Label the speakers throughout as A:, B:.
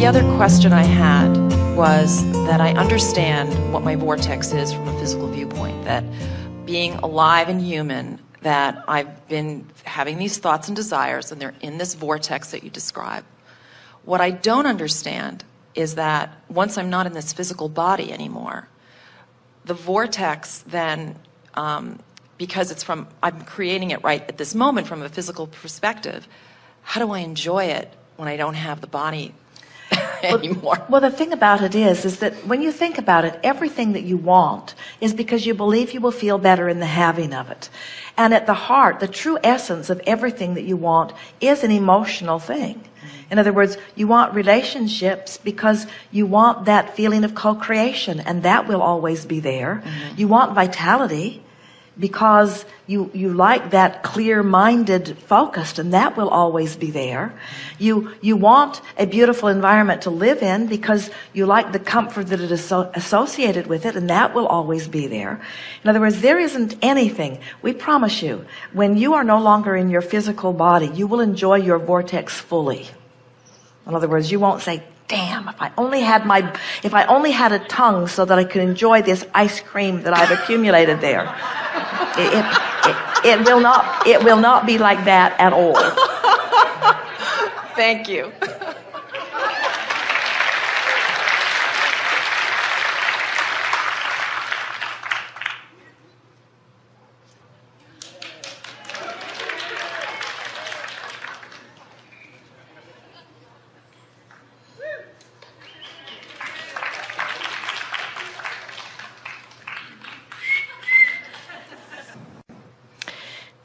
A: The other question I had was that I understand what my vortex is from a physical viewpoint, that being alive and human, that I've been having these thoughts and desires, and they're in this vortex that you describe. What I don't understand is that once I'm not in this physical body anymore, the vortex then, because I'm creating it right at this moment from a physical perspective, how do I enjoy it when I don't have the body anymore?
B: Well, the thing about it is that when you think about it, everything that you want is because you believe you will feel better in the having of it. And at the heart, the true essence of everything that you want is an emotional thing. In other words, you want relationships because you want that feeling of co-creation, and that will always be there. Mm-hmm. You want vitality because you like that clear-minded focused, and that will always be there. You want a beautiful environment to live in because you like the comfort that is associated with it, and that will always be there. In other words, there isn't anything, we promise you, when you are no longer in your physical body, you will enjoy your vortex fully. In other words, you won't say, damn, if I only had a tongue so that I could enjoy this ice cream that I've accumulated there. It will not be like that at all.
A: Thank you.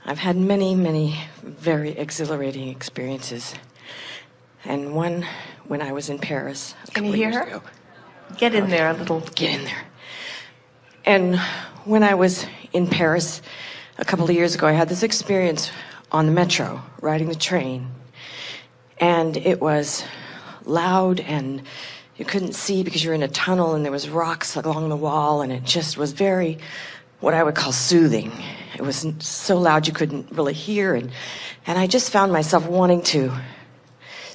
C: I've had many, many very exhilarating experiences. And one when I was in Paris a couple of years ago.
B: Get in there a little.
C: Get in there. And when I was in Paris a couple of years ago, I had this experience on the metro, riding the train. And it was loud, and you couldn't see because you were in a tunnel, and there was rocks along the wall, and it just was very, what I would call soothing. It was so loud you couldn't really hear, and I just found myself wanting to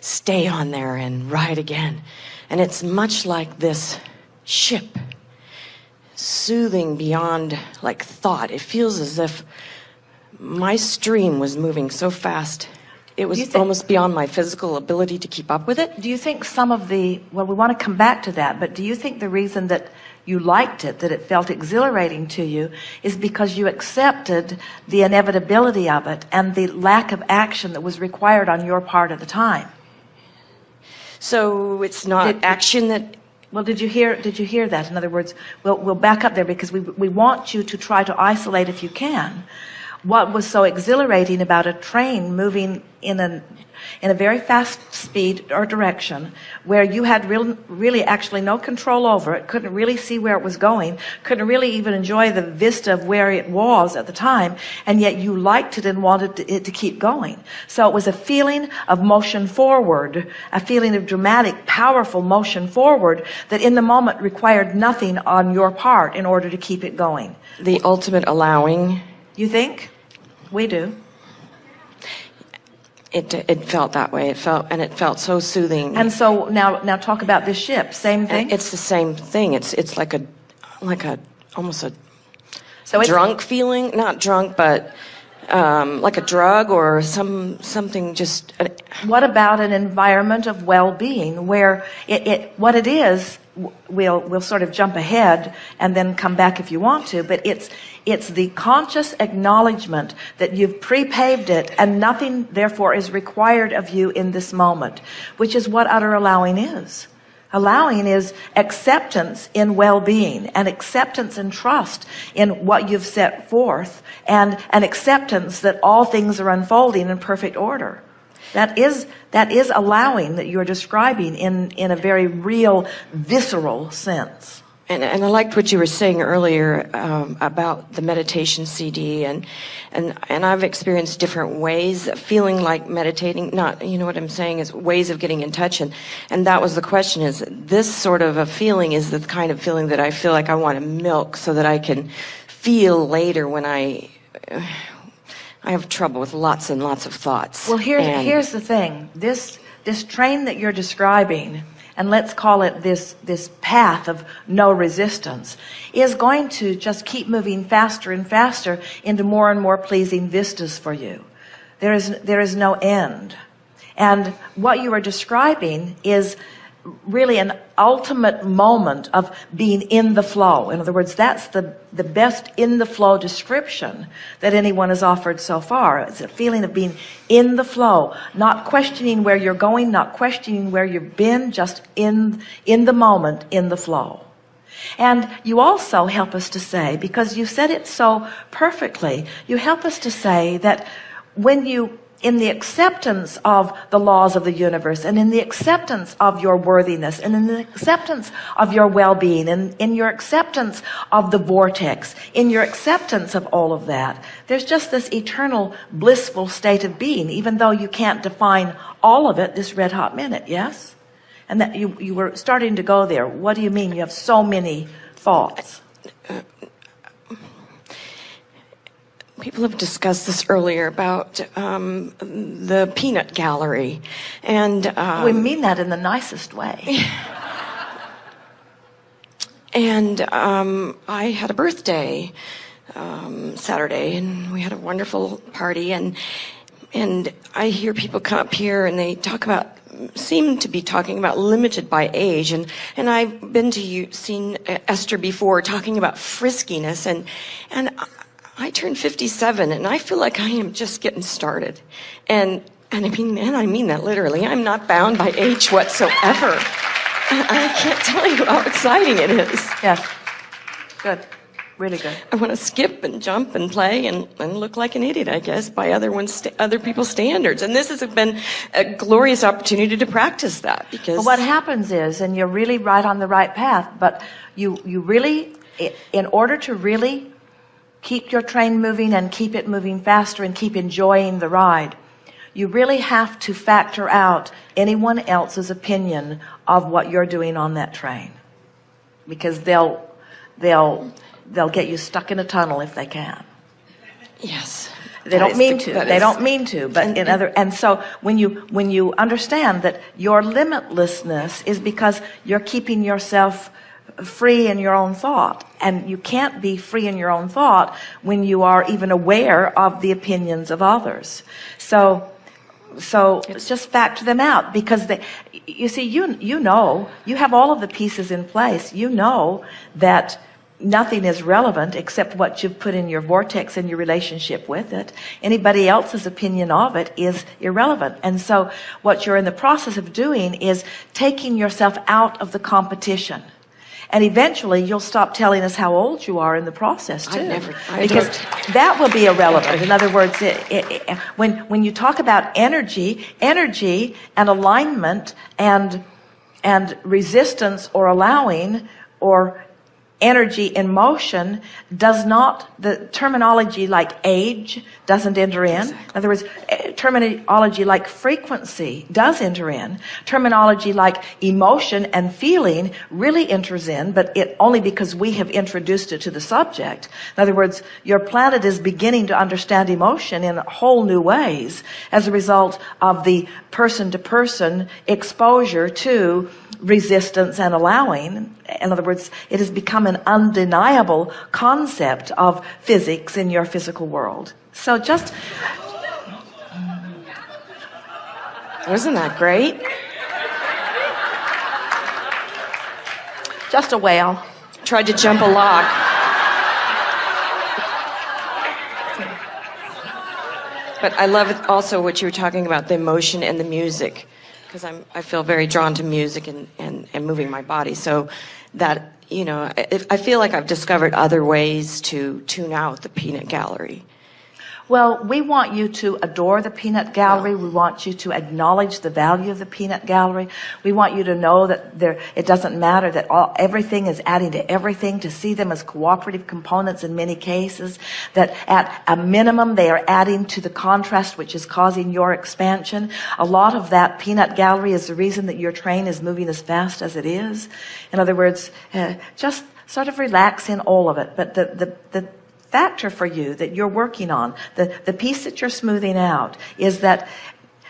C: stay on there and ride again. And it's much like this ship, soothing beyond like thought. It feels as if my stream was moving so fast. It was almost beyond my physical ability to keep up with it.
B: Do you think well, we want to come back to that, but do you think the reason that you liked it, that it felt exhilarating to you, is because you accepted the inevitability of it and the lack of action that was required on your part at the time?
C: So it's not action that...
B: Well, did you hear that? In other words, we'll back up there because we want you to try to isolate, if you can, what was so exhilarating about a train moving in a very fast speed or direction where you had really actually no control over it, couldn't really see where it was going, couldn't really even enjoy the vista of where it was at the time, and yet you liked it and wanted it to keep going. So it was a feeling of motion forward, a feeling of dramatic, powerful motion forward that in the moment required nothing on your part in order to keep it going.
C: The ultimate allowing.
B: You think? We do.
C: It felt that way. It felt so soothing.
B: And so now talk about this ship. Same thing.
C: It's the same thing. It's like almost a
B: so
C: drunk feeling. Not drunk, but like a drug or something. Just.
B: What about an environment of well-being where what it is? We'll sort of jump ahead and then come back if you want to, but it's the conscious acknowledgement that you've pre-paved it and nothing therefore is required of you in this moment, which is what utter allowing is. Allowing is acceptance in well-being and acceptance and trust in what you've set forth and an acceptance that all things are unfolding in perfect order. That is allowing that you're describing in a very real, visceral sense.
C: And I liked what you were saying earlier about the meditation CD, and I've experienced different ways of feeling like meditating. Not, you know what I'm saying, is ways of getting in touch, and that was the question: is this sort of a feeling is the kind of feeling that I feel like I want to milk so that I can feel later when I have trouble with lots and lots of thoughts.
B: Well, here's the thing: this train that you're describing and let's call it this path of no resistance, is going to just keep moving faster and faster into more and more pleasing vistas for you. There is no end. And what you are describing is really an ultimate moment of being in the flow. In other words, that's the best in the flow description that anyone has offered so far. It's a feeling of being in the flow, not questioning where you're going, not questioning where you've been, just in the moment, in the flow. And you also help us to say, because you said it so perfectly, you help us to say that when you, in the acceptance of the laws of the universe, and in the acceptance of your worthiness, and in the acceptance of your well-being, and in your acceptance of the vortex, in your acceptance of all of that, there's just this eternal blissful state of being, even though you can't define all of it this red hot minute. Yes? And that you were starting to go there. What do you mean you have so many thoughts?
C: People have discussed this earlier about the peanut gallery, and
B: we mean that in the nicest way.
C: And I had a birthday Saturday, and we had a wonderful party, and I hear people come up here and they seem to be talking about limited by age, and I've been to seen Esther before talking about friskiness, and I turned 57, and I feel like I am just getting started. And I mean that literally. I'm not bound by age whatsoever. I can't tell you how exciting it is.
B: Yes. Good. Really good.
C: I want to skip and jump and play and look like an idiot, I guess, by other people's standards. And this has been a glorious opportunity to practice that, because...
B: Well, what happens is, and you're really right on the right path, but you really, in order to really keep your train moving and keep it moving faster and keep enjoying the ride, you really have to factor out anyone else's opinion of what you're doing on that train, because they'll get you stuck in a tunnel if they can.
C: Yes.
B: They don't mean to. They don't mean to. But and so when you understand that your limitlessness is because you're keeping yourself free in your own thought, and you can't be free in your own thought when you are even aware of the opinions of others. So just factor them out, because you see, you know, you have all of the pieces in place. You know that nothing is relevant except what you've put in your vortex and your relationship with it. Anybody else's opinion of it is irrelevant. And so what you're in the process of doing is taking yourself out of the competition. And eventually you'll stop telling us how old you are in the process too. Because that will be irrelevant. In other words, when you talk about energy and alignment and resistance or allowing or energy in motion, the terminology like age doesn't enter in. Exactly. In other words, terminology like frequency does enter in. Terminology like emotion and feeling really enters in, but it only because we have introduced it to the subject. In other words, your planet is beginning to understand emotion in whole new ways as a result of the person-to-person exposure to resistance and allowing. In other words, it has become an undeniable concept of physics in your physical world. So just...
C: Wasn't that great?
B: Just a whale.
C: Tried to jump a log. But I love it also what you were talking about, the emotion and the music. Because I feel very drawn to music and moving my body. So that, you know, I feel like I've discovered other ways to tune out the peanut gallery.
B: Well, we want you to adore the peanut gallery. We want you to acknowledge the value of the peanut gallery. We want you to know that it doesn't matter, that everything is adding to everything, to see them as cooperative components in many cases, that at a minimum they are adding to the contrast which is causing your expansion. A lot of that peanut gallery is the reason that your train is moving as fast as it is. In other words, just sort of relax in all of it. But the factor for you that you're working on, the piece that you're smoothing out, is that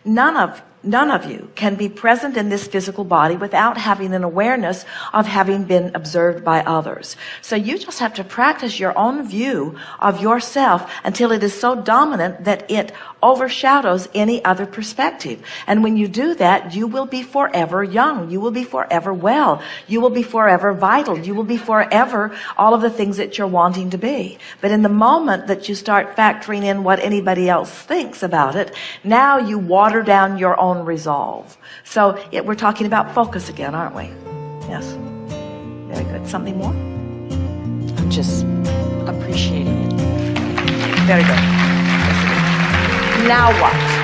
B: none of none of you can be present in this physical body without having an awareness of having been observed by others. So you just have to practice your own view of yourself until it is so dominant that it overshadows any other perspective. And when you do that, you will be forever young. You will be forever well. You will be forever vital. You will be forever all of the things that you're wanting to be. But in the moment that you start factoring in what anybody else thinks about it, now you water down your own resolve. So we're talking about focus again, aren't we? Yes. Very good. Something more?
C: I'm just appreciating it.
B: Very good. Yes, it is. Now what?